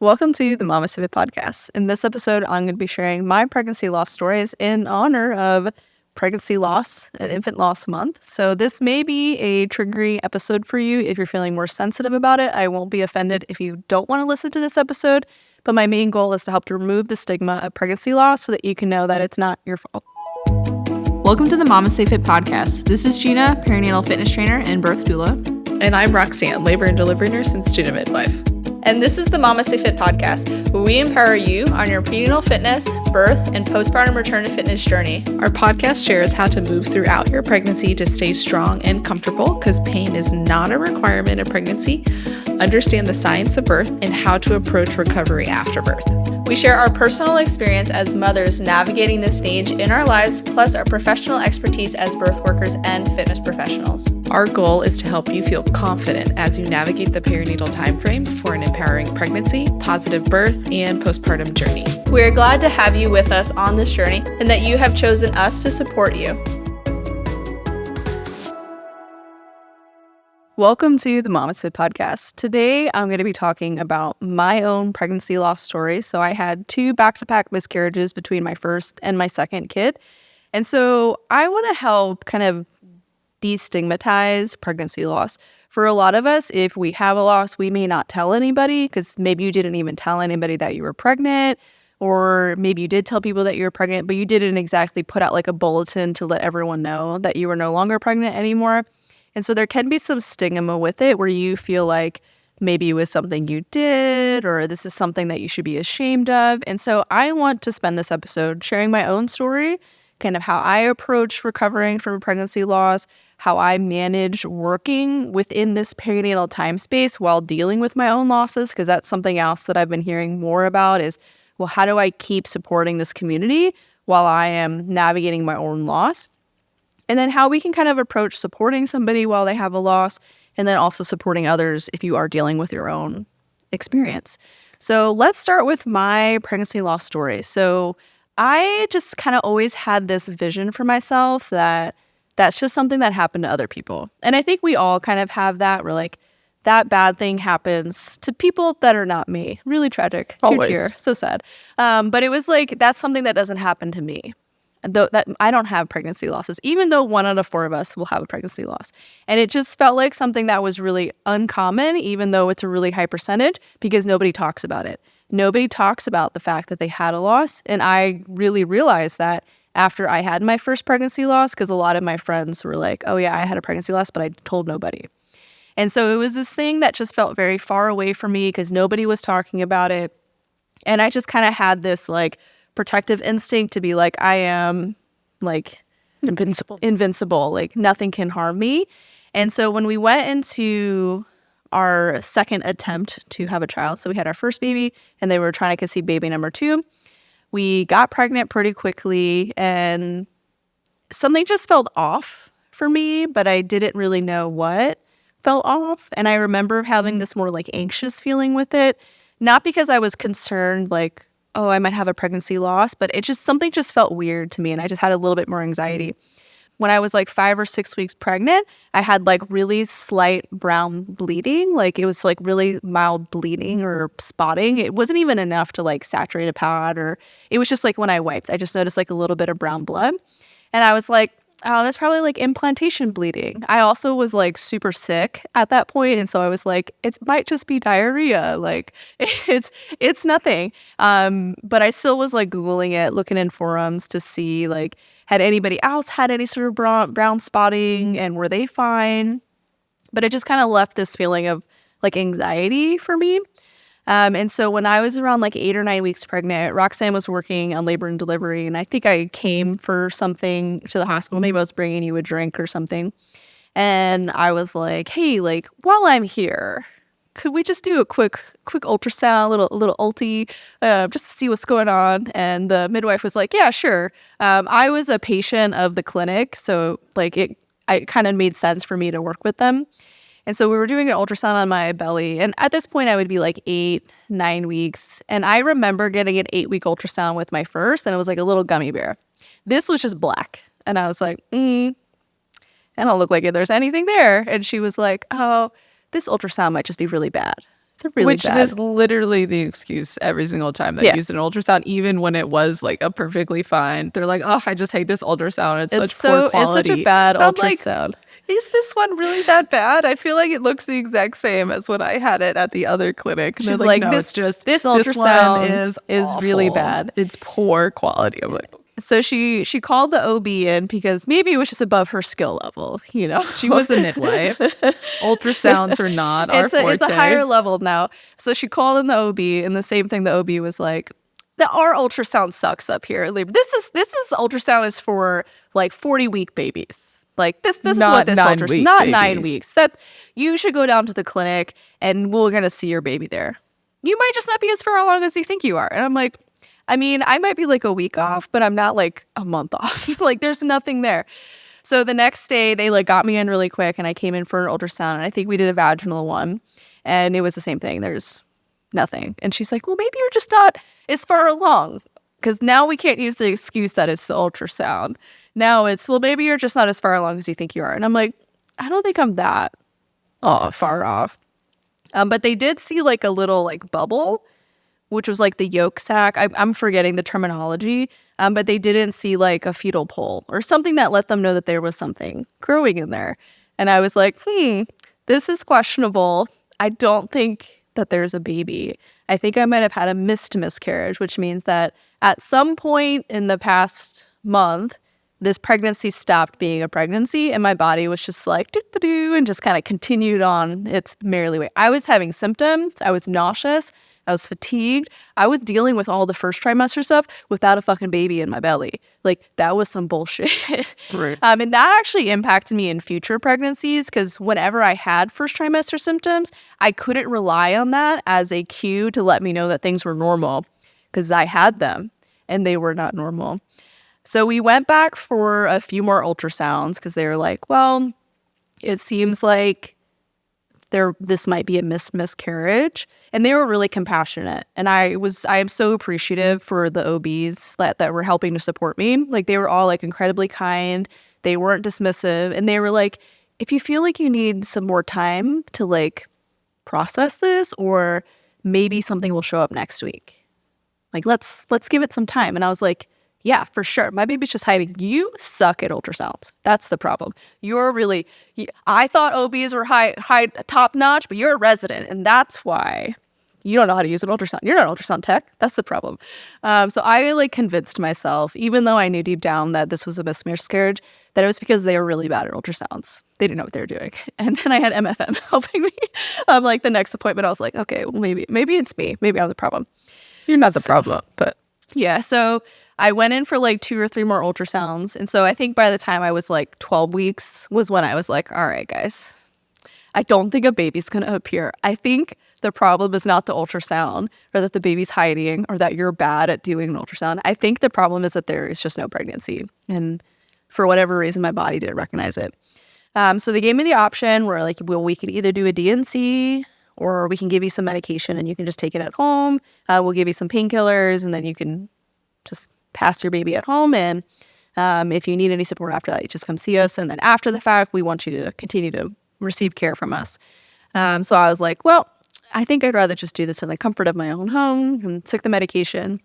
Welcome to the MamasteFit Podcast. In this episode, I'm going to be sharing my pregnancy loss stories in honor of Pregnancy Loss and Infant Loss Month. So this may be a triggering episode for you if you're feeling more sensitive about it. I won't be offended if you don't want to listen to this episode, but my main goal is to help to remove the stigma of pregnancy loss so that you can know that it's not your fault. Welcome to the MamasteFit Podcast. This is Gina, perinatal fitness trainer and birth doula. And I'm Roxanne, labor and delivery nurse and student midwife. And this is the MamasteFit Podcast, where we empower you on your prenatal fitness, birth, and postpartum return to fitness journey. Our podcast shares how to move throughout your pregnancy to stay strong and comfortable, because pain is not a requirement of pregnancy. Understand the science of birth and how to approach recovery after birth. We share our personal experience as mothers navigating this stage in our lives, plus our professional expertise as birth workers and fitness professionals. Our goal is to help you feel confident as you navigate the perinatal timeframe for an empowering pregnancy, positive birth, and postpartum journey. We are glad to have you with us on this journey and that you have chosen us to support you. Welcome to the MamasteFit Podcast. Today, I'm going to be talking about my own pregnancy loss story. So I had 2 back-to-back miscarriages between my first and my second kid. And so I want to help kind of de-stigmatize pregnancy loss. For a lot of us, if we have a loss, we may not tell anybody because maybe you didn't even tell anybody that you were pregnant, or maybe you did tell people that you were pregnant, but you didn't exactly put out like a bulletin to let everyone know that you were no longer pregnant anymore. And so there can be some stigma with it where you feel like maybe it was something you did or this is something that you should be ashamed of. And so I want to spend this episode sharing my own story, kind of how I approach recovering from pregnancy loss, how I manage working within this perinatal time space while dealing with my own losses, because that's something else that I've been hearing more about is, well, how do I keep supporting this community while I am navigating my own loss? And then how we can kind of approach supporting somebody while they have a loss, and then also supporting others if you are dealing with your own experience. So let's start with my pregnancy loss story. So I just kind of always had this vision for myself that that's just something that happened to other people. And I think we all kind of have that. We're like, that bad thing happens to people that are not me. Really tragic. Always. Tear. So sad. But it was like, that's something that doesn't happen to me. Though that I don't have pregnancy losses, even though 1 out of 4 of us will have a pregnancy loss. And it just felt like something that was really uncommon, even though it's a really high percentage, because nobody talks about it. Nobody talks about the fact that they had a loss. And I really realized that after I had my first pregnancy loss, because a lot of my friends were like, oh yeah, I had a pregnancy loss, but I told nobody. And so it was this thing that just felt very far away from me because nobody was talking about it. And I just kind of had this like protective instinct to be like, I am like invincible, like nothing can harm me. And so when we went into our second attempt to have a child, so we had our first baby and they were trying to conceive baby number 2, we got pregnant pretty quickly and something just felt off for me, but I didn't really know what felt off. And I remember having this more like anxious feeling with it, not because I was concerned like, oh, I might have a pregnancy loss, but something just felt weird to me. And I just had a little bit more anxiety. When I was like 5 or 6 weeks pregnant, I had like really slight brown bleeding. Like it was like really mild bleeding or spotting. It wasn't even enough to like saturate a pad, or it was just like when I wiped, I just noticed like a little bit of brown blood. And I was like, oh, that's probably like implantation bleeding. I also was like super sick at that point. And so I was like, it might just be diarrhea. Like it's nothing. But I still was like Googling it, looking in forums to see like, had anybody else had any sort of brown spotting and were they fine? But it just kind of left this feeling of like anxiety for me. And so when I was around like 8 or 9 weeks pregnant, Roxanne was working on labor and delivery. And I think I came for something to the hospital. Maybe I was bringing you a drink or something. And I was like, hey, like while I'm here, could we just do a quick ultrasound, little ulti, just to see what's going on? And the midwife was like, yeah, sure. I was a patient of the clinic. So like it kind of made sense for me to work with them. And so we were doing an ultrasound on my belly. And at this point, I would be like 8, 9 weeks. And I remember getting an 8-week ultrasound with my first, and it was like a little gummy bear. This was just black. And I was like, I don't look like there's anything there. And she was like, oh, this ultrasound might just be really bad. It's a really Which bad. is literally the excuse every single time they use an ultrasound, even when it was like a perfectly fine. They're like, oh, I just hate this ultrasound. It's such poor quality. It's such a bad And I'm like, ultrasound. is this one really that bad? I feel like it looks the exact same as when I had it at the other clinic. And She's they're like, no, this- it's just this one ultrasound is awful. really bad. It's poor quality. I'm like, So she called the OB in because maybe it was just above her skill level, you know. she was a midwife. Ultrasounds are not our forte. It's a higher level now. So she called in the OB, and the same thing. The OB was like, our ultrasound sucks up here. Like, this is ultrasound is for like 40-week babies. Like this is Not what this 9 ultrasound, week not babies. 9 weeks. That you should go down to the clinic, and we're gonna see your baby there. You might just not be as far along as you think you are. And I'm like, I mean, I might be like a week off, but I'm not like a month off. Like there's nothing there. So the next day they like got me in really quick, and I came in for an ultrasound, and I think we did a vaginal one, and it was the same thing. There's nothing. And she's like, well, maybe you're just not as far along, because now we can't use the excuse that it's the ultrasound. Now it's, well, maybe you're just not as far along as you think you are. And I'm like, I don't think I'm that far off. But they did see like a little like bubble, which was like the yolk sac. I'm forgetting the terminology, but they didn't see like a fetal pole or something that let them know that there was something growing in there. And I was like, this is questionable. I don't think that there's a baby. I think I might have had a missed miscarriage, which means that at some point in the past month, this pregnancy stopped being a pregnancy, and my body was just like, doo-doo-doo, and just kind of continued on its merrily way. I was having symptoms. I was nauseous. I was fatigued. I was dealing with all the first trimester stuff without a fucking baby in my belly. Like, that was some bullshit. Right. And that actually impacted me in future pregnancies, because whenever I had first trimester symptoms, I couldn't rely on that as a cue to let me know that things were normal, because I had them and they were not normal. So we went back for a few more ultrasounds because they were like, well, it seems like this might be a missed miscarriage. And they were really compassionate. And I am so appreciative for the OBs that were helping to support me. Like, they were all like incredibly kind. They weren't dismissive. And they were like, if you feel like you need some more time to like process this, or maybe something will show up next week, like let's give it some time. And I was like, yeah, for sure. My baby's just hiding. You suck at ultrasounds. That's the problem. I thought OBs were high top notch, but you're a resident, and that's why you don't know how to use an ultrasound. You're not an ultrasound tech. That's the problem. So I like convinced myself, even though I knew deep down that this was a missed miscarriage, that it was because they were really bad at ultrasounds. They didn't know what they were doing. And then I had MFM helping me. Like the next appointment, I was like, okay, well, maybe it's me. Maybe I'm the problem. You're not the problem, but Yeah, so I went in for like 2 or 3 more ultrasounds. And so I think by the time I was like 12 weeks was when I was like, all right, guys, I don't think a baby's going to appear. I think the problem is not the ultrasound, or that the baby's hiding, or that you're bad at doing an ultrasound. I think the problem is that there is just no pregnancy. And for whatever reason, my body didn't recognize it. So they gave me the option where like, well, we could either do a D&C, or we can give you some medication and you can just take it at home. We'll give you some painkillers, and then you can just pass your baby at home. And if you need any support after that, you just come see us. And then after the fact, we want you to continue to receive care from us. So I was like, well, I think I'd rather just do this in the comfort of my own home, and took the medication.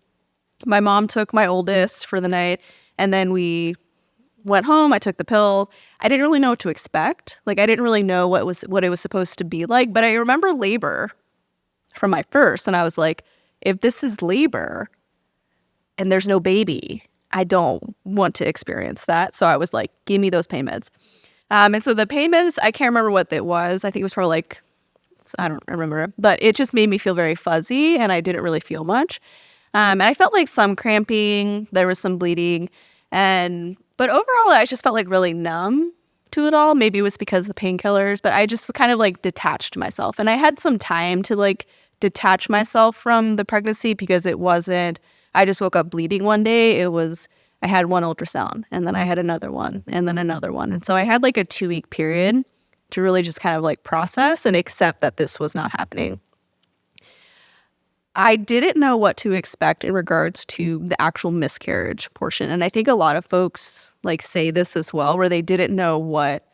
My mom took my oldest for the night, and then we went home. I took the pill. I didn't really know what to expect. Like, I didn't really know what it was supposed to be like, but I remember labor from my first, and I was like, if this is labor and there's no baby, I don't want to experience that. So I was like, give me those pain meds. And so the pain meds, I can't remember what it was. I think it was probably like, I don't remember, but it just made me feel very fuzzy, and I didn't really feel much. And I felt like some cramping, there was some bleeding, but overall I just felt like really numb to it all. Maybe it was because of the painkillers, but I just kind of like detached myself. And I had some time to like detach myself from the pregnancy, because it wasn't, I just woke up bleeding one day. It was, I had one ultrasound, and then I had another one, and then another one. And so I had like a 2-week period to really just kind of like process and accept that this was not happening. I didn't know what to expect in regards to the actual miscarriage portion. And I think a lot of folks like say this as well, where they didn't know what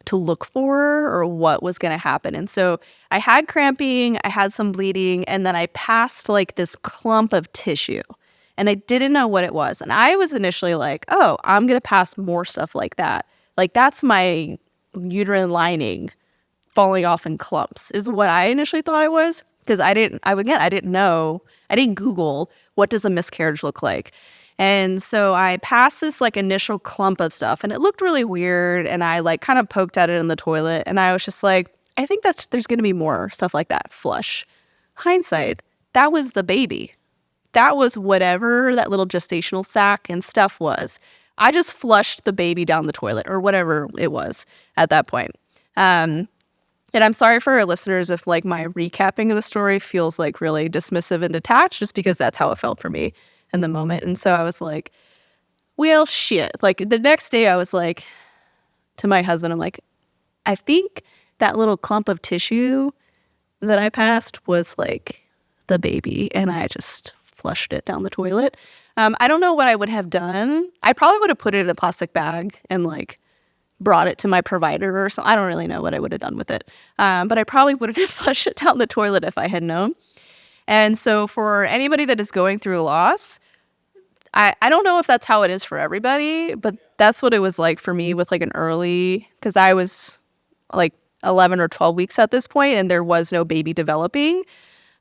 to look for or what was going to happen. And so I had cramping, I had some bleeding, and then I passed like this clump of tissue. And I didn't know what it was. And I was initially like, oh, I'm going to pass more stuff like that. Like, that's my uterine lining falling off in clumps is what I initially thought it was. Because I didn't know. I didn't Google what does a miscarriage look like. And so I passed this like initial clump of stuff and it looked really weird. And I like kind of poked at it in the toilet. And I was just like, I think there's going to be more stuff like that. Flush. Hindsight, that was the baby. That was whatever that little gestational sac and stuff was. I just flushed the baby down the toilet or whatever it was at that point. And I'm sorry for our listeners if like my recapping of the story feels like really dismissive and detached, just because that's how it felt for me in the moment. And so I was like, well, shit. Like the next day I was like to my husband, I'm like, I think that little clump of tissue that I passed was like the baby. And I just flushed it down the toilet. I don't know what I would have done. I probably would have put it in a plastic bag and like brought it to my provider or something. I don't really know what I would have done with it. But I probably would have flushed it down the toilet if I had known. And so for anybody that is going through a loss, I don't know if that's how it is for everybody, but that's what it was like for me with like an early, because I was like 11 or 12 weeks at this point and there was no baby developing.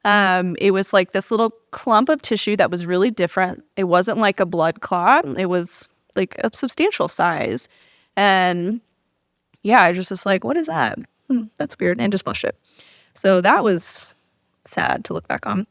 It was like this little clump of tissue that was really different. It wasn't like a blood clot. It was like a substantial size. And yeah, I just was like, what is that? That's weird. And just flushed it. So that was sad to look back on.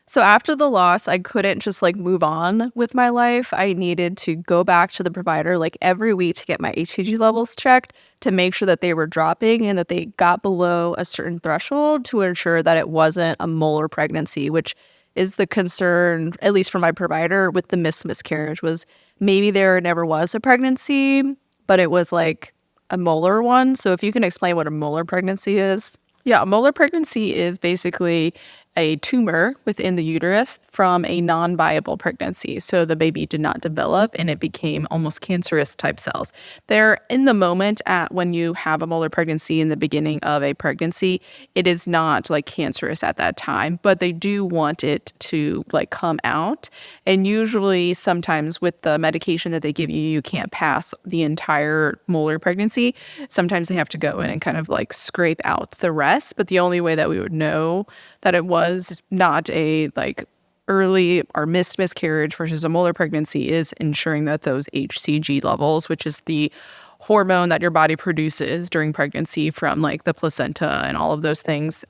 So after the loss, I couldn't just like move on with my life. I needed to go back to the provider like every week to get my HCG levels checked to make sure that they were dropping and that they got below a certain threshold to ensure that it wasn't a molar pregnancy, which is the concern, at least for my provider, with the miscarriage was maybe there never was a pregnancy, but it was like a molar one. So if you can explain what a molar pregnancy is. Yeah, a molar pregnancy is basically a tumor within the uterus from a non-viable pregnancy. So the baby did not develop and it became almost cancerous type cells. They're in the moment when you have a molar pregnancy in the beginning of a pregnancy, it is not like cancerous at that time, but they do want it to like come out. And usually sometimes with the medication that they give you, you can't pass the entire molar pregnancy. Sometimes they have to go in and kind of like scrape out the rest. But the only way that we would know that it was not a like early or missed miscarriage versus a molar pregnancy is ensuring that those HCG levels, which is the hormone that your body produces during pregnancy from like the placenta and all of those things,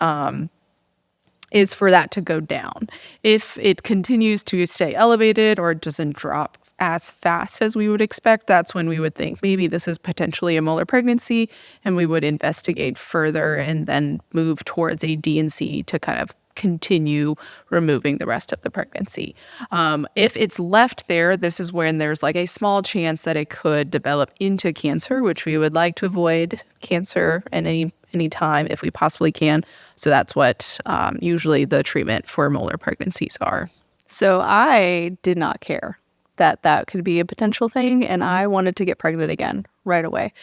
is for that to go down. If it continues to stay elevated or it doesn't drop as fast as we would expect, that's when we would think maybe this is potentially a molar pregnancy and we would investigate further and then move towards a D&C to kind of continue removing the rest of the pregnancy. If it's left there, this is when there's like a small chance that it could develop into cancer, which we would like to avoid cancer at any time if we possibly can. So that's what usually the treatment for molar pregnancies are. So I did not care that could be a potential thing, and I wanted to get pregnant again right away.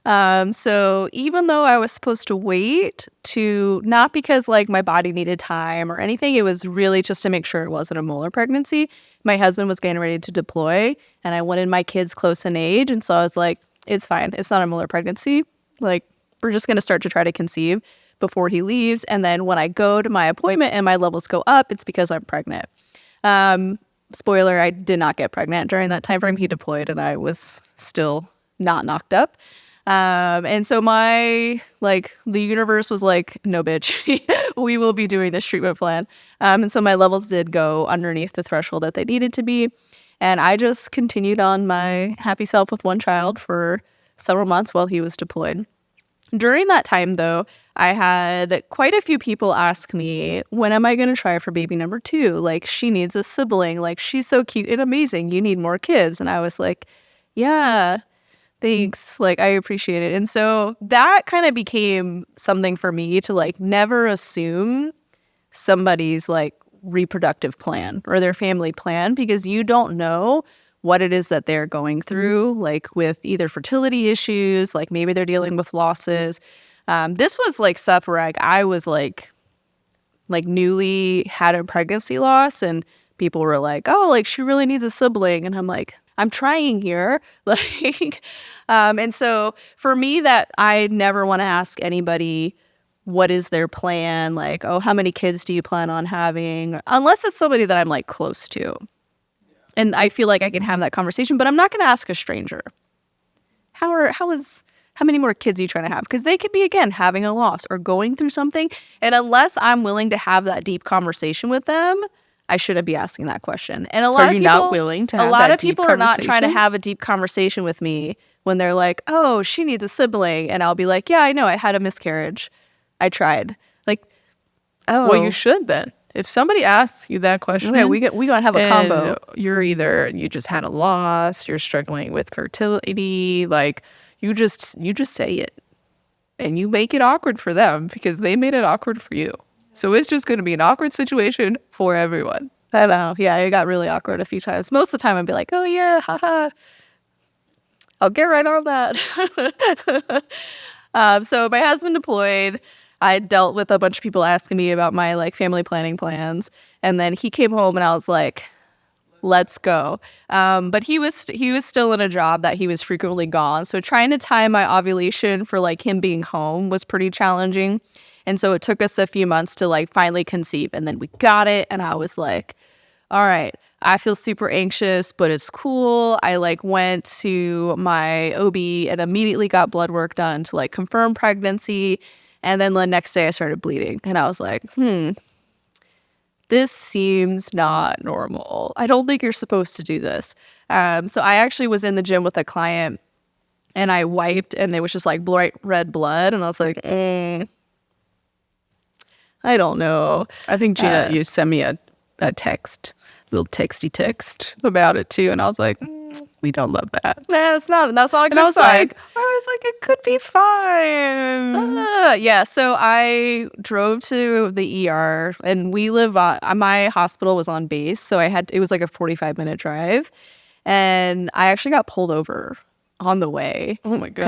So even though I was supposed to wait to, not because like my body needed time or anything, it was really just to make sure it wasn't a molar pregnancy. My husband was getting ready to deploy and I wanted my kids close in age. And so I was like, it's fine. It's not a molar pregnancy. Like, we're just going to start to try to conceive before he leaves. And then when I go to my appointment and my levels go up, it's because I'm pregnant. Spoiler, I did not get pregnant during that time frame. He deployed and I was still not knocked up. And so the universe was like, no, bitch, we will be doing this treatment plan. And so my levels did go underneath the threshold that they needed to be. And I just continued on my happy self with one child for several months while he was deployed. During that time, though, I had quite a few people ask me, when am I going to try for baby number 2? Like, she needs a sibling. Like, she's so cute and amazing. You need more kids. And I was like, yeah, thanks. Like, I appreciate it. And so that kind of became something for me to like never assume somebody's like reproductive plan or their family plan, because you don't know what it is that they're going through, like with either fertility issues, like maybe they're dealing with losses. This was like stuff where I was like newly had a pregnancy loss, and people were like, oh, like she really needs a sibling. And I'm like, I'm trying here. Like, and so for me, that I never want to ask anybody what is their plan, like, oh, how many kids do you plan on having, unless it's somebody that I'm like close to. And I feel like I can have that conversation, but I'm not going to ask a stranger. How many more kids are you trying to have? Because they could be, again, having a loss or going through something. And unless I'm willing to have that deep conversation with them, I shouldn't be asking that question. And a lot of people, not willing to have a lot that of people deep are not trying to conversation? have a deep conversation with me when they're like, oh, she needs a sibling. And I'll be like, yeah, I know. I had a miscarriage. I tried. Like, oh. Well, you should then. If somebody asks you that question, yeah, we gonna have a combo. You're either you just had a loss, you're struggling with fertility, like you just say it, and you make it awkward for them because they made it awkward for you. So it's just going to be an awkward situation for everyone. I know. Yeah, it got really awkward a few times. Most of the time, I'd be like, oh yeah, haha. I'll get right on that. So my husband deployed. I dealt with a bunch of people asking me about my like family planning plans, and then he came home and I was like, let's go. But he was still in a job that he was frequently gone, so trying to time my ovulation for like him being home was pretty challenging. And so it took us a few months to like finally conceive, and then we got it, and I was like, all right, I feel super anxious, but it's cool. I like went to my OB and immediately got blood work done to like confirm pregnancy. And then the next day I started bleeding, and I was like, this seems not normal. I don't think you're supposed to do this. So I actually was in the gym with a client, and I wiped, and it was just like bright red blood. And I was like, I don't know. I think, Gina, you sent me a text, little texty text about it too. And I was like, we don't love that. Nah, that's not a good sign. I was like, it could be fine. Yeah, so I drove to the ER, and we live on, my hospital was on base, so it was like a 45-minute drive, and I actually got pulled over on the way. Oh my God.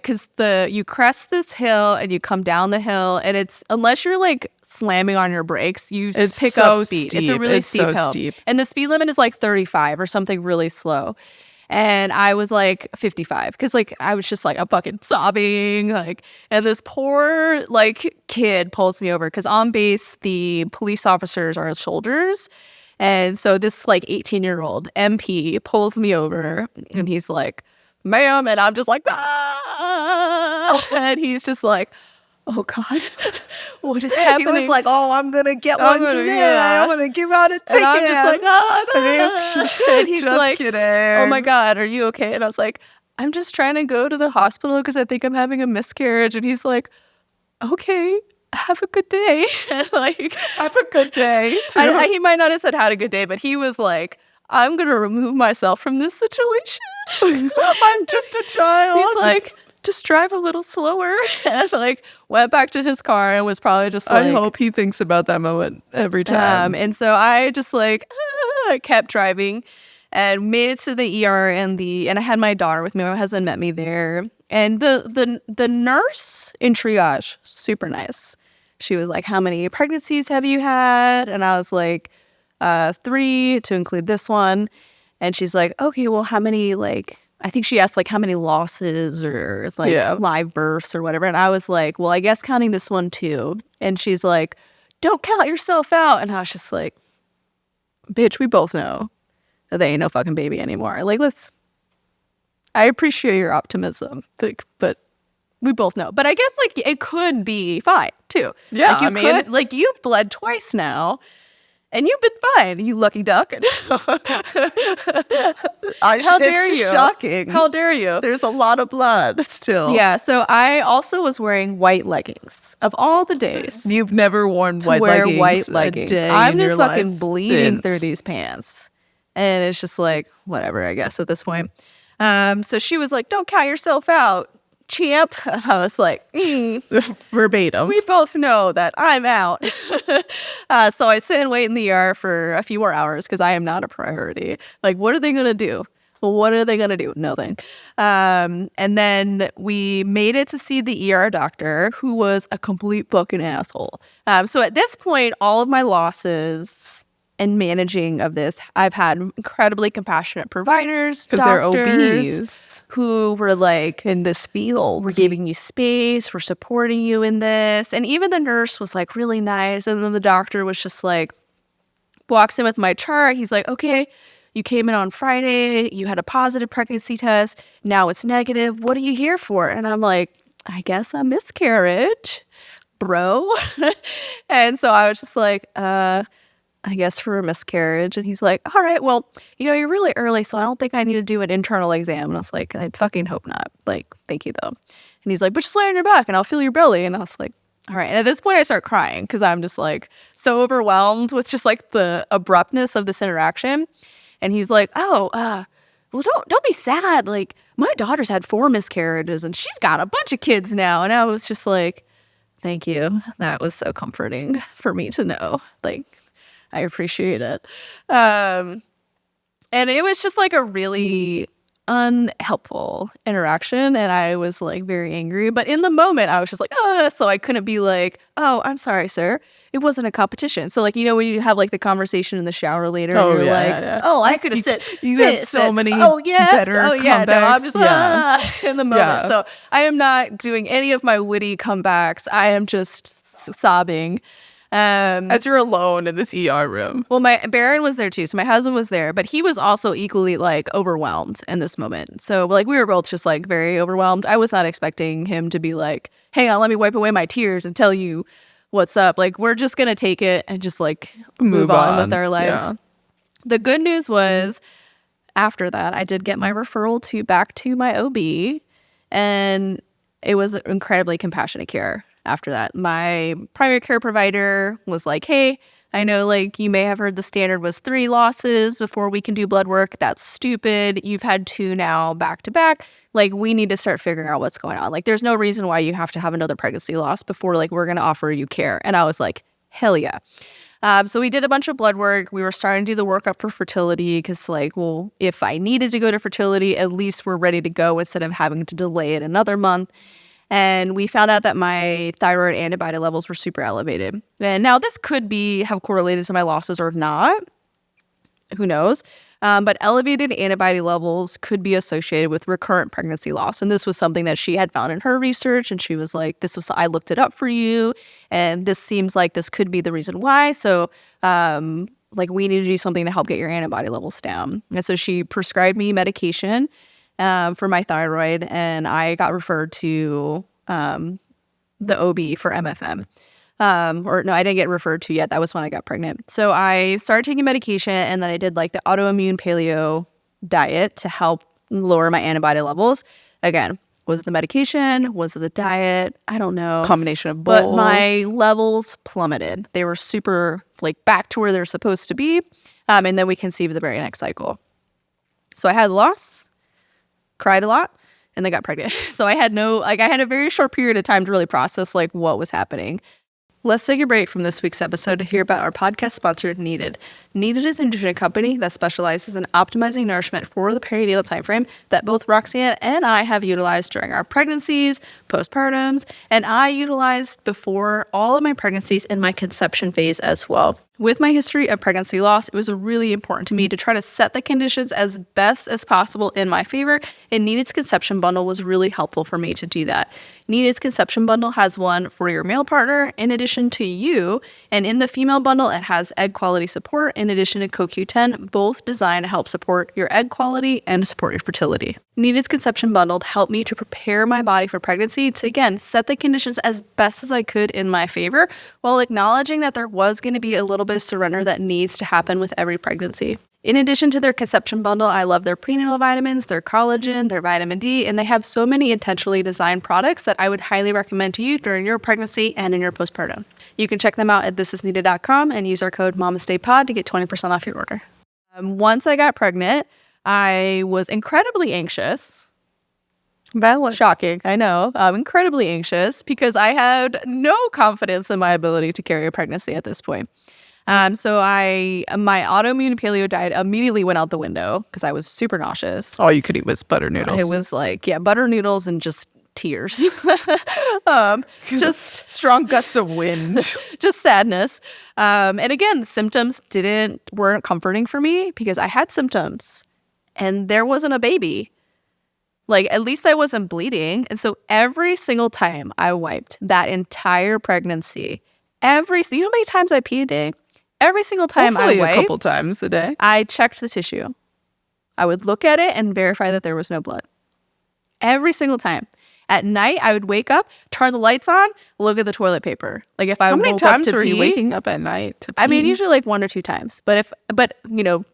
Because you crest this hill and you come down the hill, and it's, unless you're like slamming on your brakes, you just pick up speed. It's a really steep hill. And the speed limit is like 35 or something really slow. And I was like 55 because like I was just like, I'm fucking sobbing, like, and this poor like kid pulls me over because on base the police officers are soldiers, and so this like 18-year-old MP pulls me over, and he's like, ma'am, and I'm just like, ah! And he's just like, oh God, what is happening? He was like, oh, I'm going to get one today. Yeah. I'm going to give out a ticket. And I'm just like, and he's just like, kidding. oh my God, are you okay? And I was like, I'm just trying to go to the hospital because I think I'm having a miscarriage. And he's like, okay, have a good day. And like, have a good day. He might not have said had a good day, but he was like, I'm going to remove myself from this situation. I'm just a child. He's like, just drive a little slower. And like went back to his car and was probably just like, I hope he thinks about that moment every time. And so I just like kept driving and made it to the ER, and I had my daughter with me. My husband met me there, and the nurse in triage, super nice. She was like, how many pregnancies have you had? And I was like, 3 to include this one. And she's like, okay, well, how many, like, I think she asked like how many losses or like live births or whatever. And I was like, well, I guess counting this one too. And she's like, don't count yourself out. And I was just like, bitch, we both know that there ain't no fucking baby anymore. Like, I appreciate your optimism, like, but we both know. But I guess like it could be fine too. Yeah, like you've bled twice now. And you've been fine, you lucky duck. How dare you? Shocking. How dare you? There's a lot of blood still. Yeah, so I also was wearing white leggings of all the days. You've never worn white leggings. I'm just fucking bleeding through these pants. And it's just like, whatever, I guess, at this point. So she was like, don't count yourself out. champ. And I was like, Verbatim. we both know that I'm out. So I sit and wait in the ER for a few more hours because I am not a priority. Like, what are they going to do? Well, what are they going to do? Nothing. And then we made it to see the ER doctor, who was a complete fucking asshole. So at this point, all of my losses and managing of this, I've had incredibly compassionate providers, because they're doctors, OBs who were like, in this field. we're giving you space, we're supporting you in this. And even the nurse was like really nice. And then the doctor was just like, walks in with my chart. He's like, okay, you came in on Friday, you had a positive pregnancy test, now it's negative. What are you here for? And I'm like, I guess a miscarriage, bro. And so I was just like, I guess for a miscarriage. And he's like, all right, well, you're really early, so I don't think I need to do an internal exam. And I was like, I fucking hope not. Like, thank you, though. And he's like, but just lay on your back and I'll feel your belly. And I was like, all right. And at this point, I start crying because I'm just like so overwhelmed with just like the abruptness of this interaction. And he's like, well, don't be sad. Like, my daughter's had 4 miscarriages and she's got a bunch of kids now. And I was just like, thank you. That was so comforting for me to know. Like, I appreciate it. And it was just like a really unhelpful interaction. And I was like very angry. But in the moment, I was just like, so I couldn't be like, oh, I'm sorry, sir. It wasn't a competition. So like, when you have like the conversation in the shower later, and you're like, oh, I could have said you this. have so many better comebacks. No, I'm just in the moment. Yeah. So I am not doing any of my witty comebacks. I am just sobbing. As you're alone in this ER room. Well, my Baron was there too. So my husband was there, but he was also equally like overwhelmed in this moment. So like we were both just like very overwhelmed. I was not expecting him to be like, hang on, let me wipe away my tears and tell you what's up. Like, we're just going to take it and just like move on with our lives. Yeah. The good news was after that, I did get my referral back to my OB, and it was incredibly compassionate care. After that, my primary care provider was like, hey, I know like you may have heard the standard was 3 losses before we can do blood work. That's stupid. You've had 2 now back to back. Like, we need to start figuring out what's going on. Like, there's no reason why you have to have another pregnancy loss before like we're going to offer you care. And I was like, hell yeah. So we did a bunch of blood work. We were starting to do the workup for fertility because like, well, if I needed to go to fertility, at least we're ready to go instead of having to delay it another month. And we found out that my thyroid antibody levels were super elevated. And now this could have correlated to my losses or not. Who knows? But elevated antibody levels could be associated with recurrent pregnancy loss. And this was something that she had found in her research. And she was like, I looked it up for you. And this seems like this could be the reason why. So like we need to do something to help get your antibody levels down. And so she prescribed me medication for my thyroid, and I got referred to the OB for MFM. Or no, I didn't get referred to yet. That was when I got pregnant. So I started taking medication, and then I did like the autoimmune paleo diet to help lower my antibody levels. Again, was it the medication? Was it the diet? I don't know. Combination of both. But my levels plummeted. They were super like back to where they're supposed to be. And then we conceived the very next cycle. So I had loss, cried a lot, and then got pregnant. So I had I had a very short period of time to really process like what was happening. Let's take a break from this week's episode to hear about our podcast sponsor, Needed. Needed is a nutrition company that specializes in optimizing nourishment for the perinatal timeframe that both Roxanne and I have utilized during our pregnancies, postpartums, and I utilized before all of my pregnancies in my conception phase as well. With my history of pregnancy loss, it was really important to me to try to set the conditions as best as possible in my favor, and Needed's Conception Bundle was really helpful for me to do that. Needed's Conception Bundle has one for your male partner in addition to you, and in the female bundle, it has egg quality support in addition to CoQ10, both designed to help support your egg quality and support your fertility. Needed's Conception Bundle helped me to prepare my body for pregnancy to, again, set the conditions as best as I could in my favor, while acknowledging that there was going to be a little bit of surrender that needs to happen with every pregnancy. In addition to their conception bundle, I love their prenatal vitamins, their collagen, their vitamin D, and they have so many intentionally designed products that I would highly recommend to you during your pregnancy and in your postpartum. You can check them out at thisisneeded.com and use our code MamastePod to get 20% off your order. Once I got pregnant, I was incredibly anxious. Valid. Shocking, I know. I'm incredibly anxious because I had no confidence in my ability to carry a pregnancy at this point. So my autoimmune paleo diet immediately went out the window because I was super nauseous. All you could eat was butter noodles. It was like, butter noodles and just tears. Just strong gusts of wind. just sadness. And again, symptoms weren't comforting for me because I had symptoms and there wasn't a baby. Like, at least I wasn't bleeding. And so every single time I wiped that entire pregnancy, you know how many times I pee a day? Every single time Hopefully I wiped, a couple times a day. I checked the tissue. I would look at it and verify that there was no blood. Every single time. At night, I would wake up, turn the lights on, look at the toilet paper. Like, if I How many woke up times to were pee, you waking up at night to pee? I mean, usually like 1 or 2 times. But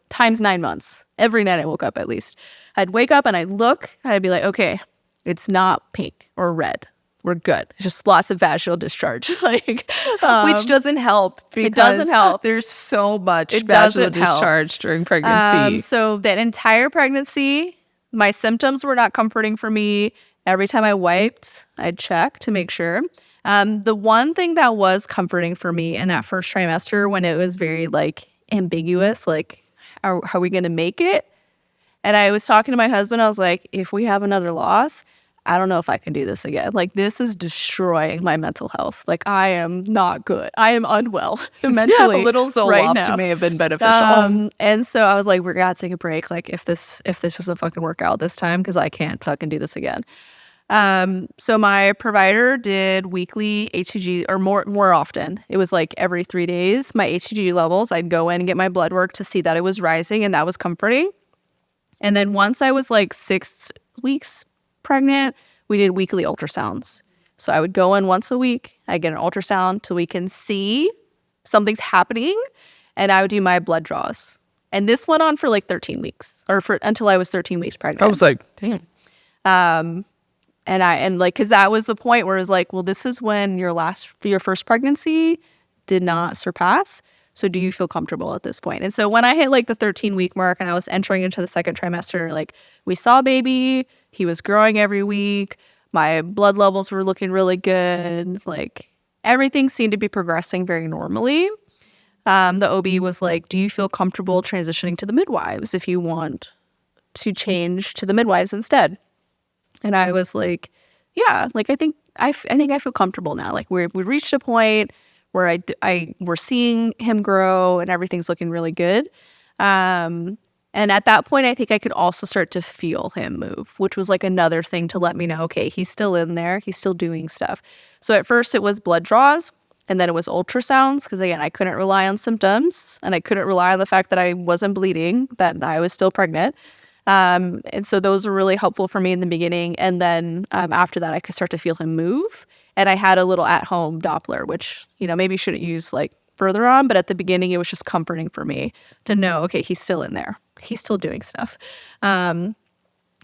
times 9 months. Every night I woke up at least. I'd wake up and I'd look, and I'd be like, okay, it's not pink or red. We're good. It's just lots of vaginal discharge. Which doesn't help. It doesn't help. There's so much It vaginal doesn't help. discharge during pregnancy. So that entire pregnancy, my symptoms were not comforting for me. Every time I wiped, I'd check to make sure. The one thing that was comforting for me in that first trimester, when it was very like ambiguous, like, are we going to make it? And I was talking to my husband. I was like, if we have another loss, I don't know if I can do this again. Like, this is destroying my mental health. Like, I am not good. I am unwell mentally. A little Zoloft right now. may have been beneficial. And so I was like, we're gonna take a break. Like, if this doesn't fucking work out this time, because I can't fucking do this again. So my provider did weekly HCG, or more often. It was like every 3 days. My HCG levels, I'd go in and get my blood work to see that it was rising, and that was comforting. And then once I was like 6 weeks pregnant, we did weekly ultrasounds. So I would go in once a week. I get an ultrasound so we can see something's happening, and I would do my blood draws. And this went on for like 13 weeks, until I was 13 weeks pregnant. I was like, damn. Because that was the point where it was like, well, this is when your first pregnancy did not surpass. So do you feel comfortable at this point? And so when I hit like the 13-week mark and I was entering into the second trimester, like, we saw baby, he was growing every week, my blood levels were looking really good, like everything seemed to be progressing very normally. The OB was like, do you feel comfortable transitioning to the midwives if you want to change to the midwives instead? And I was like, yeah, like I think I feel comfortable now. Like we reached a point where we're seeing him grow and everything's looking really good. And at that point, I think I could also start to feel him move, which was like another thing to let me know, okay, he's still in there. He's still doing stuff. So at first it was blood draws, and then it was ultrasounds, because again, I couldn't rely on symptoms, and I couldn't rely on the fact that I wasn't bleeding, that I was still pregnant. And so those were really helpful for me in the beginning. And then after that, I could start to feel him move. And I had a little at-home Doppler, which, maybe shouldn't use like further on. But at the beginning, it was just comforting for me to know, okay, he's still in there. He's still doing stuff. And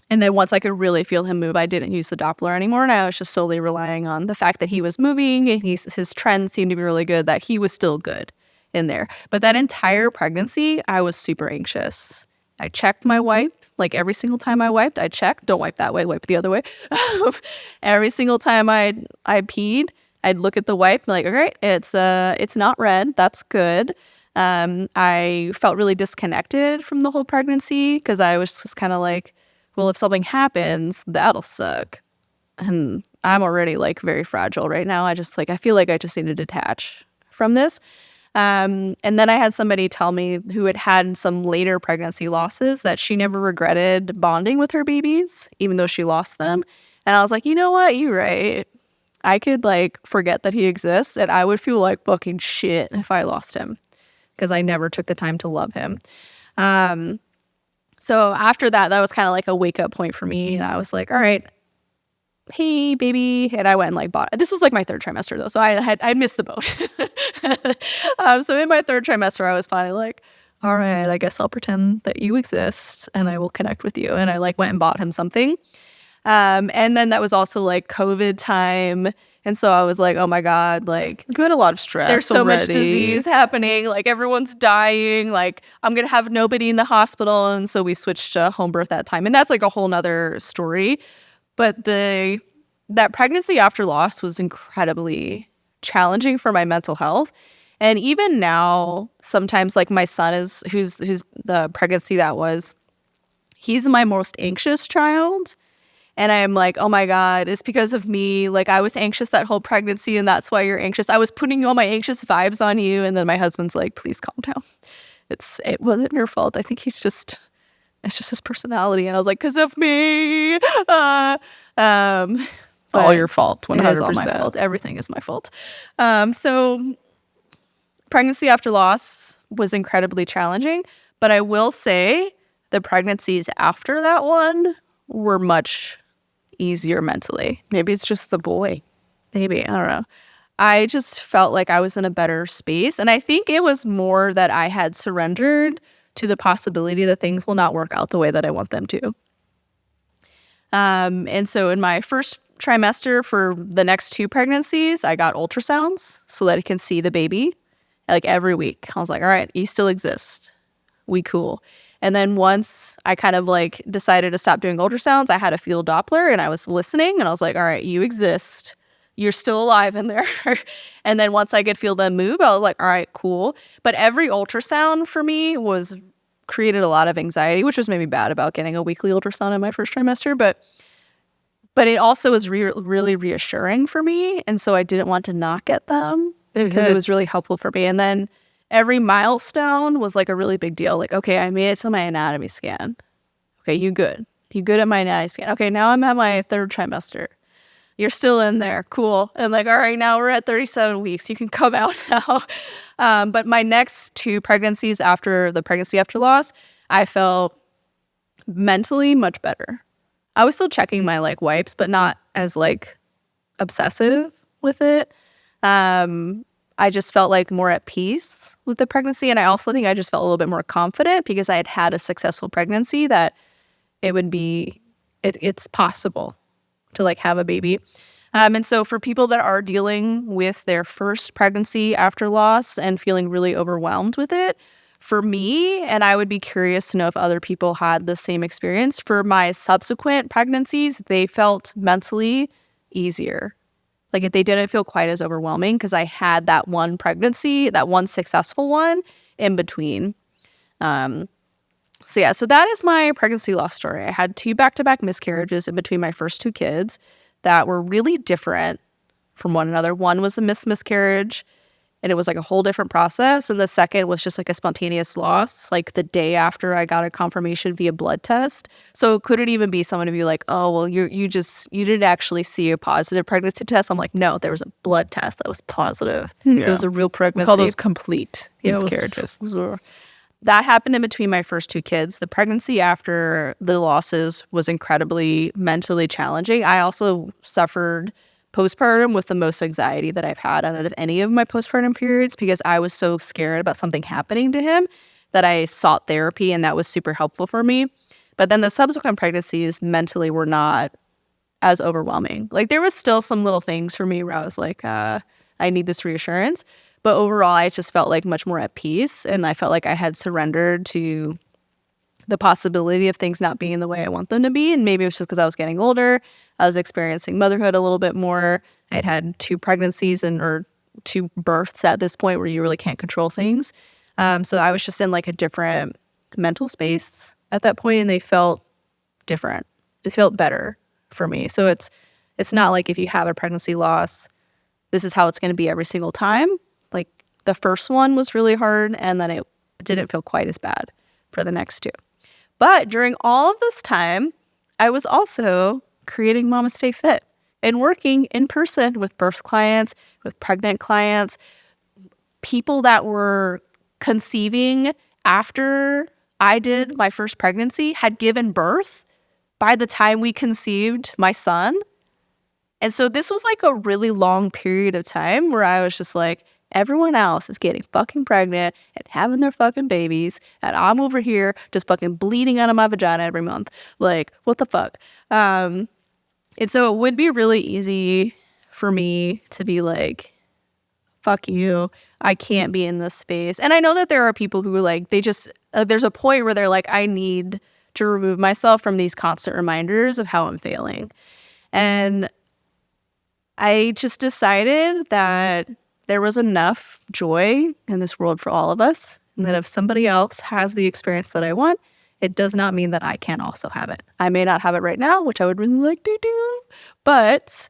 then once I could really feel him move, I didn't use the Doppler anymore. And I was just solely relying on the fact that he was moving and his trend seemed to be really good, that he was still good in there. But that entire pregnancy, I was super anxious. I checked my wipe. Like every single time I wiped, I checked. Don't wipe that way, wipe the other way. Every single time I peed, I'd look at the wipe and like, all right, it's not red. That's good. I felt really disconnected from the whole pregnancy because I was just kind of like, well, if something happens, that'll suck. And I'm already like very fragile right now. I feel like I just need to detach from this. And then I had somebody tell me who had some later pregnancy losses that she never regretted bonding with her babies, even though she lost them. And I was like, you know what? You're right. I could like forget that he exists, and I would feel like fucking shit if I lost him because I never took the time to love him. So after that was kind of like a wake up point for me. And I was like, all right, hey, baby. And I went and like bought it. This was like my third trimester though. So I missed the boat. So in my third trimester, I was finally like, all right, I guess I'll pretend that you exist and I will connect with you. And I like went and bought him something. And then that was also like COVID time. And so I was like, oh my God, like you had a lot of stress. There's so much disease happening. Like everyone's dying. Like I'm going to have nobody in the hospital. And so we switched to home birth that time. And that's like a whole nother story. But that pregnancy after loss was incredibly challenging for my mental health. And even now, sometimes like my son who's the pregnancy that was, he's my most anxious child. And I'm like, oh my God, it's because of me. Like I was anxious that whole pregnancy and that's why you're anxious. I was putting all my anxious vibes on you. And then my husband's like, please calm down. It wasn't your fault. I think it's just his personality. And I was like, because of me. All your fault. 100%. It is all my fault. Everything is my fault. So pregnancy after loss was incredibly challenging. But I will say the pregnancies after that one were much easier mentally. Maybe it's just the boy. Maybe. I don't know. I just felt like I was in a better space. And I think it was more that I had surrendered to the possibility that things will not work out the way that I want them to. And so in my first trimester for the next 2 pregnancies, I got ultrasounds so that I can see the baby like every week. I was like, all right, you still exist. We cool. And then once I kind of like decided to stop doing ultrasounds, I had a fetal Doppler and I was listening and I was like, all right, you exist. You're still alive in there. And then once I could feel them move, I was like, all right, cool. But every ultrasound for me created a lot of anxiety, which was maybe bad about getting a weekly ultrasound in my first trimester. But it also was really reassuring for me. And so I didn't want to not get them because it was really helpful for me. And then every milestone was like a really big deal. Like, okay, I made it to my anatomy scan. Okay, you good. You good at my anatomy scan. Okay, now I'm at my 3rd trimester. You're still in there. Cool. And like, all right, now we're at 37 weeks. You can come out now. But my next 2 pregnancies after the pregnancy after loss, I felt mentally much better. I was still checking my like wipes, but not as like obsessive with it. I just felt like more at peace with the pregnancy. And I also think I just felt a little bit more confident because I had a successful pregnancy that it's possible to like have a baby. And so for people that are dealing with their first pregnancy after loss and feeling really overwhelmed with it, for me, and I would be curious to know if other people had the same experience, for my subsequent pregnancies, they felt mentally easier. Like they didn't feel quite as overwhelming because I had that one pregnancy, that one successful one in between. So that is my pregnancy loss story. I had 2 back-to-back miscarriages in between my first 2 kids that were really different from one another. One was a miscarriage, and it was like a whole different process. And the second was just like a spontaneous loss, like the day after I got a confirmation via blood test. So it couldn't even be someone to be like, oh, well, you didn't actually see a positive pregnancy test. I'm like, no, there was a blood test that was positive. Yeah. It was a real pregnancy. We call those complete miscarriages. That happened in between my first 2 kids. The pregnancy after the losses was incredibly mentally challenging. I also suffered postpartum with the most anxiety that I've had out of any of my postpartum periods because I was so scared about something happening to him that I sought therapy, and that was super helpful for me. But then the subsequent pregnancies mentally were not as overwhelming. Like there was still some little things for me where I was like, I need this reassurance. But overall, I just felt like much more at peace, and I felt like I had surrendered to the possibility of things not being the way I want them to be. And maybe it was just because I was getting older. I was experiencing motherhood a little bit more. I'd had 2 pregnancies or 2 births at this point where you really can't control things. So I was just in like a different mental space at that point, and they felt different. It felt better for me. So it's not like if you have a pregnancy loss, this is how it's going to be every single time. Like the first one was really hard, and then it didn't feel quite as bad for the next 2. But during all of this time, I was also creating MamasteFit and working in person with birth clients, with pregnant clients, people that were conceiving after I did my first pregnancy, had given birth by the time we conceived my son. And so this was like a really long period of time where I was just like, everyone else is getting fucking pregnant and having their fucking babies, and I'm over here just fucking bleeding out of my vagina every month. Like, what the fuck? And so it would be really easy for me to be like, fuck you, I can't be in this space. And I know that there are people who are like, they just, there's a point where they're like, I need to remove myself from these constant reminders of how I'm failing. And I just decided that there was enough joy in this world for all of us, and that if somebody else has the experience that I want, it does not mean that I can't also have it. I may not have it right now, which I would really like to do, but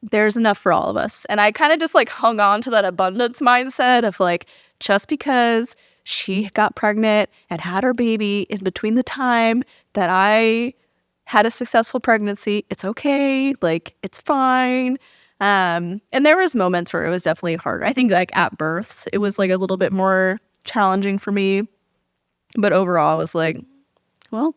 there's enough for all of us. And I kind of just like hung on to that abundance mindset of like, just because she got pregnant and had her baby in between the time that I had a successful pregnancy, it's okay. Like, it's fine. And there was moments where it was definitely harder. I think like at births, it was like a little bit more challenging for me. But overall, I was like, well,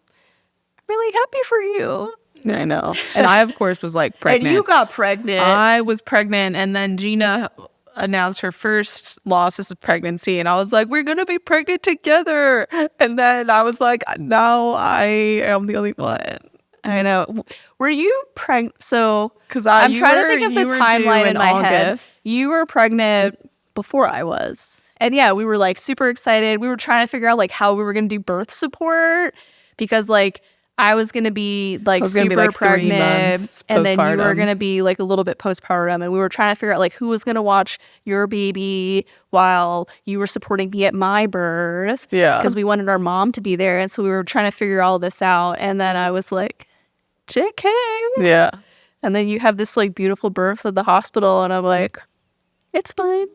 I'm really happy for you. I know. And I, of course, was like pregnant. And you got pregnant. I was pregnant. And then Gina announced her first loss of pregnancy. And I was like, we're going to be pregnant together. And then I was like, now I am the only one. I know. Were you pregnant? So, because I'm trying to think of the timeline in my head. You were pregnant before I was. And yeah, we were like super excited. We were trying to figure out like how we were going to do birth support, because like I was going to be like super pregnant, and then you were going to be like a little bit postpartum, and we were trying to figure out like who was going to watch your baby while you were supporting me at my birth. Yeah. Because we wanted our mom to be there. And so we were trying to figure all this out. And then I was like, JK. Yeah. And then you have this like beautiful birth at the hospital, and I'm like, it's fine.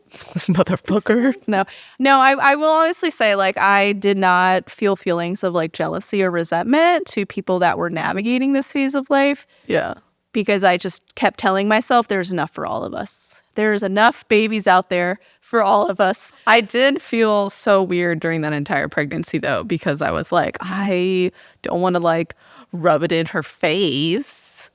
Motherfucker. No, I will honestly say, like, I did not feel feelings of like jealousy or resentment to people that were navigating this phase of life. Yeah. Because I just kept telling myself there's enough for all of us. There's enough babies out there for all of us. I did feel so weird during that entire pregnancy, though, because I was like, I don't want to like rub it in her face.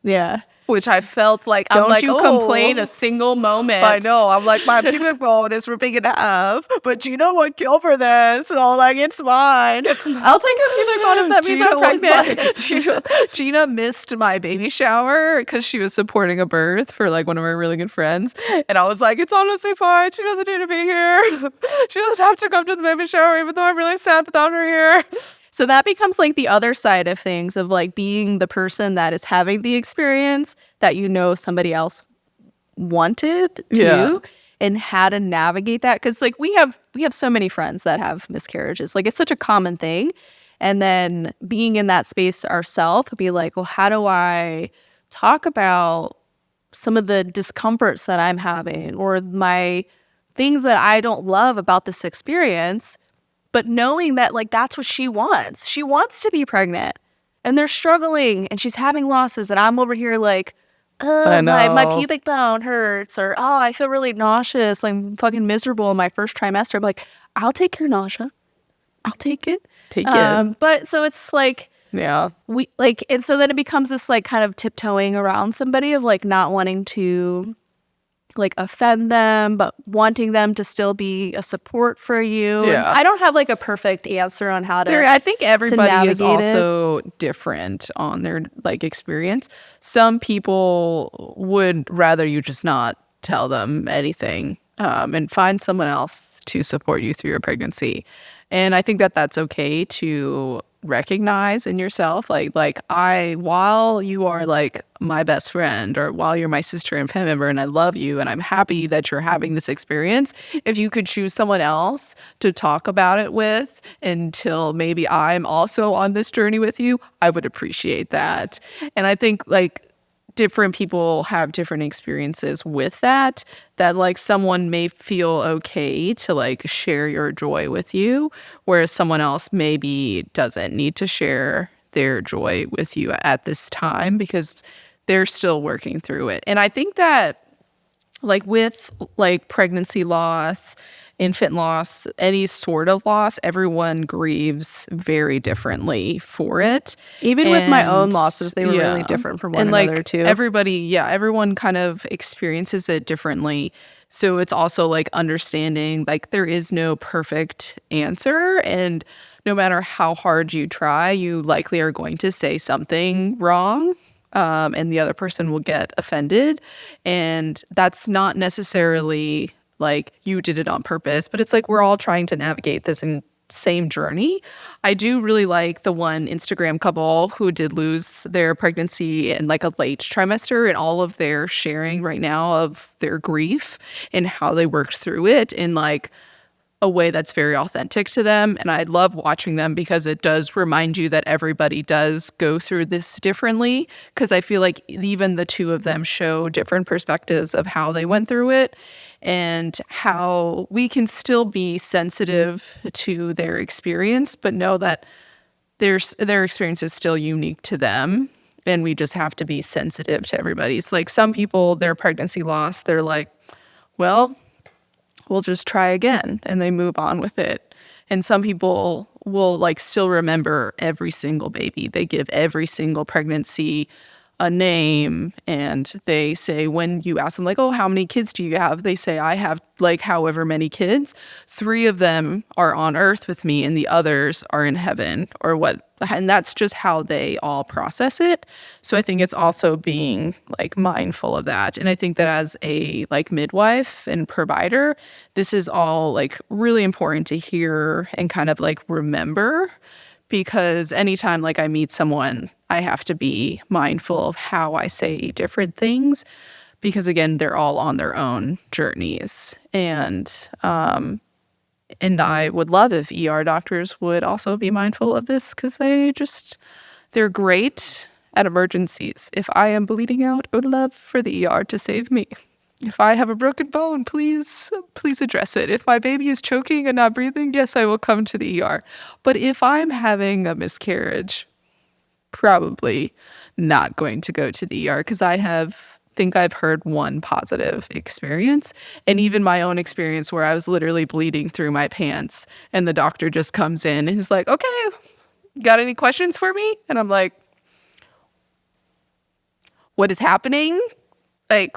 Yeah. Which I felt like, don't you complain a single moment. I know. I'm like, my pubic bone is ripping in half, but Gina would kill for this. And I'm like, it's fine. I'll take a pubic bone if that means I'm pregnant. Gina missed my baby shower because she was supporting a birth for like one of our really good friends. And I was like, it's honestly fine. She doesn't need to be here. She doesn't have to come to the baby shower, even though I'm really sad without her here. So that becomes like the other side of things, of like being the person that is having the experience that you know somebody else wanted to, and how to navigate that. Because like we have so many friends that have miscarriages. Like it's such a common thing. And then being in that space ourselves, be like, well, how do I talk about some of the discomforts that I'm having, or my things that I don't love about this experience? But knowing that like that's what she wants. She wants to be pregnant, and they're struggling, and she's having losses, and I'm over here like, my pubic bone hurts, or I feel really nauseous. I'm fucking miserable in my first trimester. I'm like, I'll take your nausea. I'll take it. But so it's like, we like, and so then it becomes this like kind of tiptoeing around somebody of like not wanting to like offend them, but wanting them to still be a support for you. Yeah. I don't have like a perfect answer on how to. I think everybody is also it. different on their like experience. Some people would rather you just not tell them anything, and find someone else to support you through your pregnancy. And I think that that's okay to recognize in yourself, like while you are like my best friend, or while you're my sister and family member, and I love you and I'm happy that you're having this experience, if you could choose someone else to talk about it with until maybe I'm also on this journey with you, I would appreciate that. And I think like different people have different experiences with that like someone may feel okay to like share your joy with you, whereas someone else maybe doesn't need to share their joy with you at this time because they're still working through it. And I think that like with like pregnancy loss, infant loss, any sort of loss, everyone grieves very differently for it. Even with my own losses, they were really different from one another too. Everyone kind of experiences it differently. So it's also like understanding like there is no perfect answer, and no matter how hard you try, you likely are going to say something wrong. And the other person will get offended. And that's not necessarily like you did it on purpose, but it's like we're all trying to navigate this same journey. I do really like the one Instagram couple who did lose their pregnancy in like a late trimester, and all of their sharing right now of their grief and how they worked through it in like a way that's very authentic to them. And I love watching them because it does remind you that everybody does go through this differently, because I feel like even the two of them show different perspectives of how they went through it and how we can still be sensitive to their experience, but know that their experience is still unique to them. And we just have to be sensitive to everybody's. Like some people, their pregnancy loss, they're like, well, we'll just try again, and they move on with it. And some people will like still remember every single baby. They give every single pregnancy a name, and they say, when you ask them like, oh, how many kids do you have? They say, I have like however many kids. 3 of them are on earth with me and the others are in heaven, or what. And that's just how they all process it. So I think it's also being like mindful of that. And I think that as a like midwife and provider, this is all like really important to hear and kind of like remember, because anytime like I meet someone, I have to be mindful of how I say different things, because again, they're all on their own journeys. And I would love if ER doctors would also be mindful of this, because they're great at emergencies. If I am bleeding out, I would love for the ER to save me. If I have a broken bone, please address it. If my baby is choking and not breathing, yes, I will come to the ER. But if I'm having a miscarriage, probably not going to go to the ER, because think I've heard one positive experience, and even my own experience where I was literally bleeding through my pants and the doctor just comes in and he's like, okay, got any questions for me? And I'm like, what is happening? Like,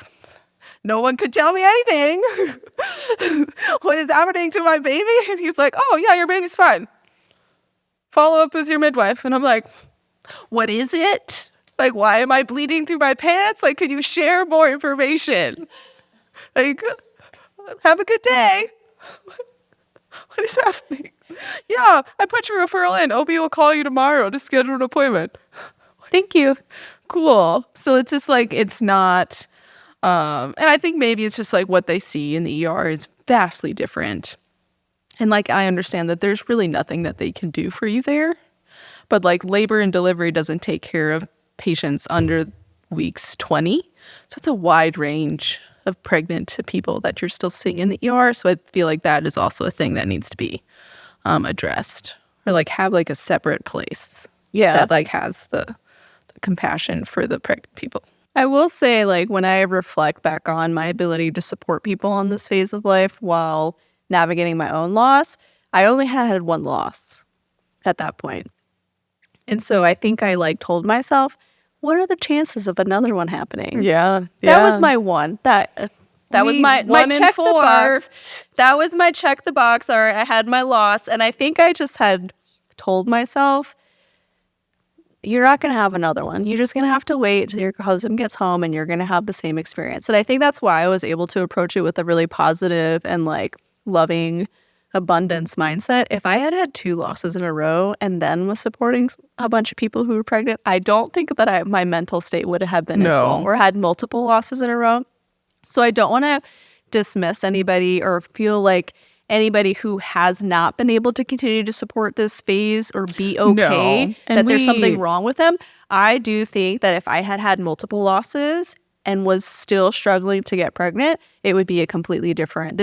no one could tell me anything. What is happening to my baby? And he's like, oh yeah, your baby's fine. Follow up with your midwife. And I'm like, what is it? Like, why am I bleeding through my pants? Like, could you share more information? Like, have a good day. What is happening? Yeah, I put your referral in. OB will call you tomorrow to schedule an appointment. Thank you. Cool. So it's just like, it's not, and I think maybe it's just like what they see in the ER is vastly different. And like, I understand that there's really nothing that they can do for you there. But like labor and delivery doesn't take care of patients under weeks 20. So it's a wide range of pregnant people that you're still seeing in the ER. So I feel like that is also a thing that needs to be addressed, or like have like a separate place. Yeah. That like has the compassion for the pregnant people. I will say, like, when I reflect back on my ability to support people on this phase of life while navigating my own loss, I only had one loss at that point. And so I think I like told myself, what are the chances of another one happening? Yeah. That was my one. That was my check the box. That was my check the box. All right, I had my loss. And I think I just had told myself, you're not going to have another one. You're just going to have to wait till your husband gets home and you're going to have the same experience. And I think that's why I was able to approach it with a really positive and like loving abundance mindset. If I had had 2 losses in a row and then was supporting a bunch of people who were pregnant, I don't think that my mental state would have been as well, or had multiple losses in a row. So I don't want to dismiss anybody or feel like anybody who has not been able to continue to support this phase or be okay, that there's something wrong with them. I do think that if I had had multiple losses and was still struggling to get pregnant, this would be a completely different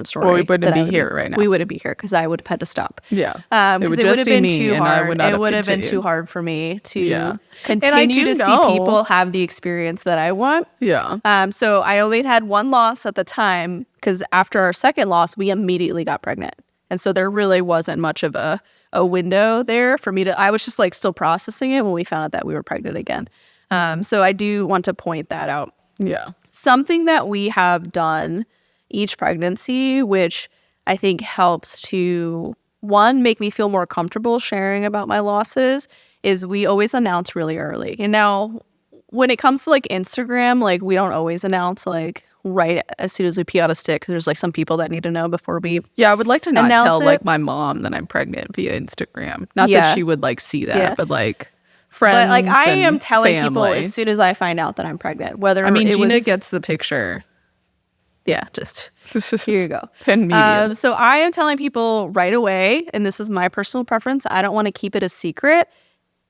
story. Or we wouldn't be here right now. We wouldn't be here because I would have had to stop. Yeah. Because it would have been too hard. It would have been too hard for me to continue to see people have the experience that I want. Yeah. So I only had one loss at the time, because after our second loss, we immediately got pregnant. And so there really wasn't much of a window there for me I was just like still processing it when we found out that we were pregnant again. So I do want to point that out. Yeah. Something that we have done each pregnancy, which I think helps to, one, make me feel more comfortable sharing about my losses, is we always announce really early. And now when it comes to like Instagram, like we don't always announce like right as soon as we pee on a stick, because there's like some people that need to know before we Yeah, I would like to not announce tell it. like my mom that I'm pregnant via Instagram. Not Yeah. that she would like see that, Yeah. but like friends. But like I am and telling people family. as soon as I find out that I'm pregnant. Whether I mean, it Gina was, gets the picture. yeah, just here you go. Immediate. So I am telling people right away, and this is my personal preference. I don't want to keep it a secret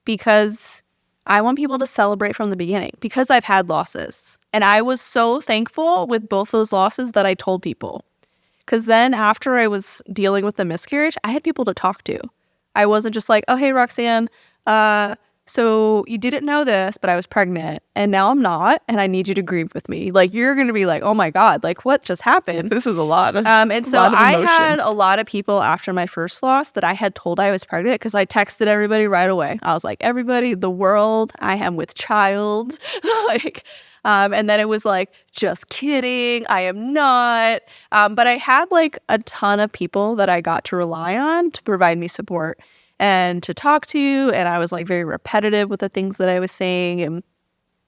because I want people to celebrate from the beginning, because I've had losses. And I was so thankful with both those losses that I told people. Because then after I was dealing with the miscarriage, I had people to talk to. I wasn't just like, oh, hey, Roxanne, so you didn't know this, but I was pregnant and now I'm not. And I need you to grieve with me. Like, you're going to be like, oh my God, like what just happened? This is a lot of And so lot of I emotions. had a lot of people after my first loss that I had told I was pregnant, because I texted everybody right away. I was like, everybody, the world, I am with child. Like, and then it was like, just kidding, I am not. But I had like a ton of people that I got to rely on to provide me support and to talk to. And I was like very repetitive with the things that I was saying, and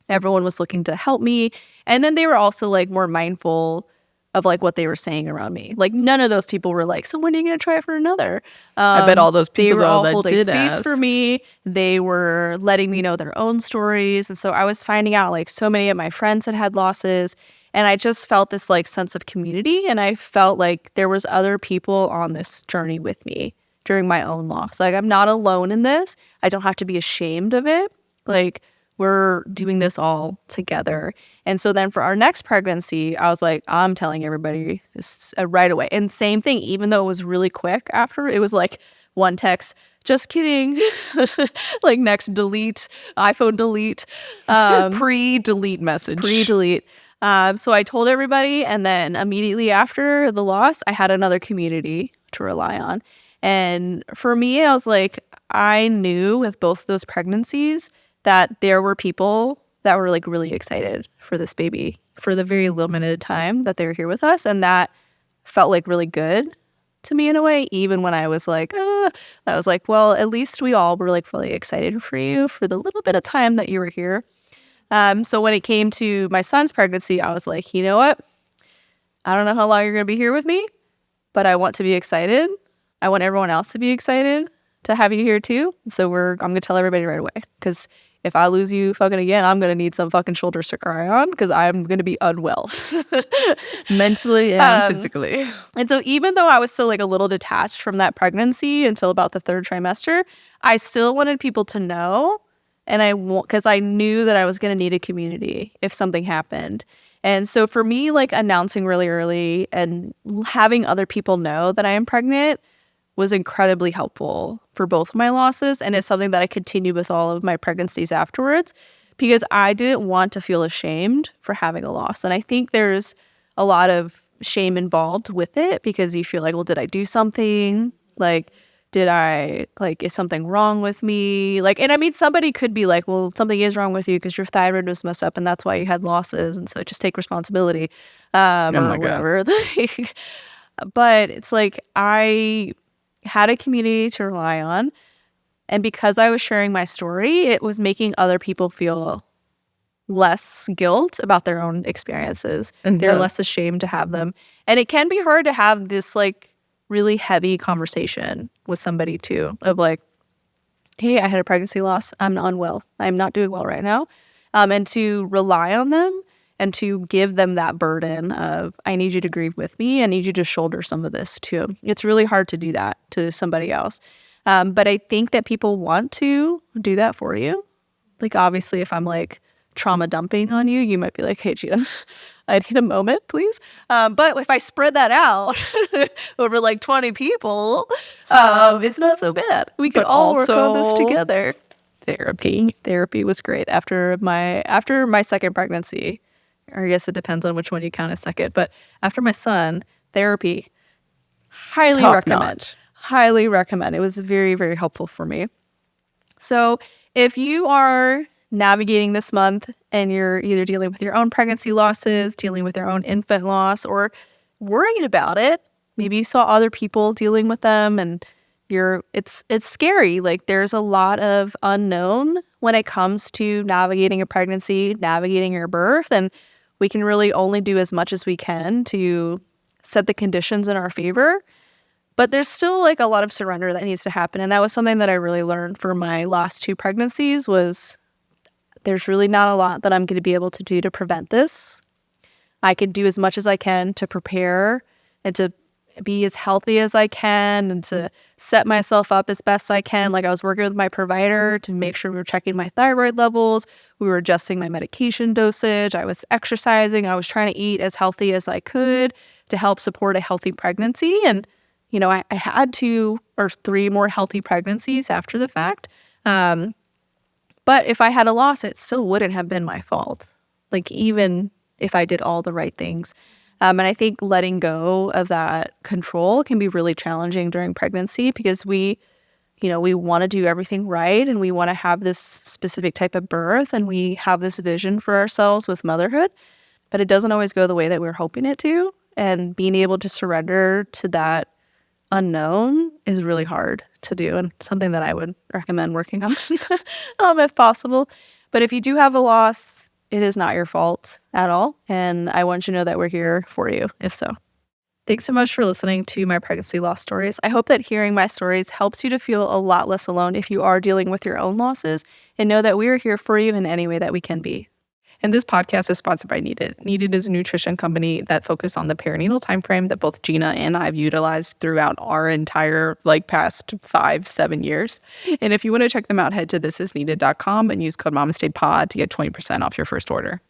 everyone was looking to help me. And then they were also like more mindful of like what they were saying around me. Like none of those people were like, so when are you going to try for another? I bet all those people they were though, all that holding did space ask. for me. They were letting me know their own stories. And so I was finding out like so many of my friends had losses, and I just felt this like sense of community. And I felt like there was other people on this journey with me during my own loss. Like, I'm not alone in this. I don't have to be ashamed of it. Like, we're doing this all together. And so then for our next pregnancy, I was like, I'm telling everybody this right away. And same thing, even though it was really quick after, it was like one text, just kidding. Like next, delete, iPhone delete. Pre-delete message. Pre-delete. So I told everybody, and then immediately after the loss, I had another community to rely on. And for me, I was like, I knew with both those pregnancies that there were people that were like really excited for this baby for the very limited time that they were here with us. And that felt like really good to me in a way, even when I was like, I was like, well, at least we all were like really excited for you for the little bit of time that you were here. So when it came to my son's pregnancy, I was like, you know what? I don't know how long you're going to be here with me, but I want to be excited. I want everyone else to be excited to have you here too. So I'm going to tell everybody right away, because if I lose you fucking again, I'm going to need some fucking shoulders to cry on, because I'm going to be unwell. Mentally and physically. And so even though I was still like a little detached from that pregnancy until about the third trimester, I still wanted people to know. And because I knew that I was going to need a community if something happened. And so for me, like announcing really early and having other people know that I am pregnant was incredibly helpful for both of my losses. And it's something that I continue with all of my pregnancies afterwards, because I didn't want to feel ashamed for having a loss. And I think there's a lot of shame involved with it, because you feel like, well, did I do something? Like, is something wrong with me? Like, and I mean, somebody could be like, well, something is wrong with you because your thyroid was messed up and that's why you had losses. And so just take responsibility, or whatever. But it's like, I had a community to rely on. And because I was sharing my story, it was making other people feel less guilt about their own experiences. And they're less ashamed to have them. And it can be hard to have this like really heavy conversation with somebody too, of like, hey, I had a pregnancy loss. I'm unwell. I'm not doing well right now. And to rely on them and to give them that burden of, I need you to grieve with me. I need you to shoulder some of this too. It's really hard to do that to somebody else. But I think that people want to do that for you. Like, obviously, if I'm like trauma dumping on you, you might be like, hey, Gina, I need a moment, please. But if I spread that out over like 20 people, it's not so bad. We could all work on this together. Therapy was great after my second pregnancy. Or I guess it depends on which one you count as second. But after my son, therapy, highly recommend. It was very, very helpful for me. So if you are navigating this month and you're either dealing with your own pregnancy losses, dealing with your own infant loss, or worried about it, maybe you saw other people dealing with them and it's scary. Like, there's a lot of unknown when it comes to navigating a pregnancy, navigating your birth. And we can really only do as much as we can to set the conditions in our favor. But there's still like a lot of surrender that needs to happen. And that was something that I really learned for my last 2 pregnancies was there's really not a lot that I'm going to be able to do to prevent this. I can do as much as I can to prepare and to be as healthy as I can and to set myself up as best I can. Like I was working with my provider to make sure we were checking my thyroid levels. We were adjusting my medication dosage. I was exercising. I was trying to eat as healthy as I could to help support a healthy pregnancy. And, you know, I had 2 or 3 more healthy pregnancies after the fact. But if I had a loss, it still wouldn't have been my fault. Like even if I did all the right things. And I think letting go of that control can be really challenging during pregnancy because we want to do everything right and we want to have this specific type of birth and we have this vision for ourselves with motherhood, but it doesn't always go the way that we're hoping it to. And being able to surrender to that unknown is really hard to do and something that I would recommend working on if possible. But if you do have a loss, it is not your fault at all. And I want you to know that we're here for you, if so. Thanks so much for listening to my pregnancy loss stories. I hope that hearing my stories helps you to feel a lot less alone if you are dealing with your own losses and know that we are here for you in any way that we can be. And this podcast is sponsored by Needed. Needed is a nutrition company that focuses on the perinatal timeframe that both Gina and I have utilized throughout our entire past 5-7 years. And if you want to check them out, head to thisisneeded.com and use code MamastePod to get 20% off your first order.